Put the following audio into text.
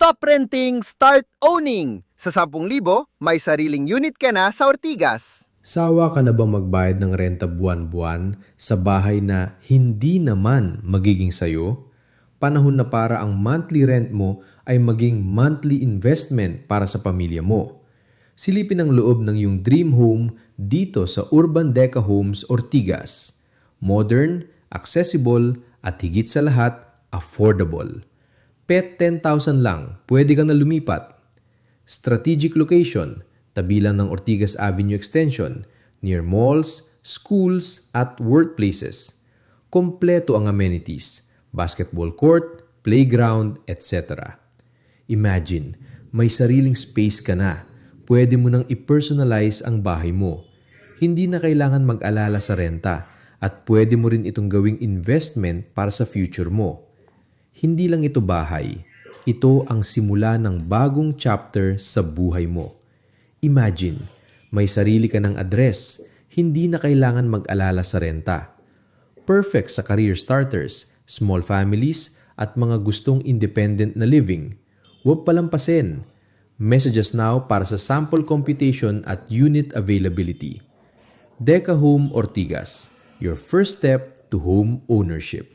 Stop renting, start owning! Sa 10,000, may sariling unit ka na sa Ortigas. Sawa ka na ba magbayad ng renta buwan-buwan sa bahay na hindi naman magiging sayo? Panahon na para ang monthly rent mo ay maging monthly investment para sa pamilya mo. Silipin ang loob ng iyong dream home dito sa Urban Deca Homes Ortigas. Modern, accessible, at higit sa lahat, affordable. PET 10,000 lang, pwede ka na lumipat. Strategic location, tabi lang ng Ortigas Avenue Extension, near malls, schools, at workplaces. Kompleto ang amenities, basketball court, playground, etc. Imagine, may sariling space ka na. Pwede mo nang i-personalize ang bahay mo. Hindi na kailangan mag-alala sa renta at pwede mo rin itong gawing investment para sa future mo. Hindi lang ito bahay. Ito ang simula ng bagong chapter sa buhay mo. Imagine, may sarili ka ng address. Hindi na kailangan mag-alala sa renta. Perfect sa career starters, small families, at mga gustong independent na living. Huwag palampasin. Message us now para sa sample computation at unit availability. Deca Home Ortigas, your first step to home ownership.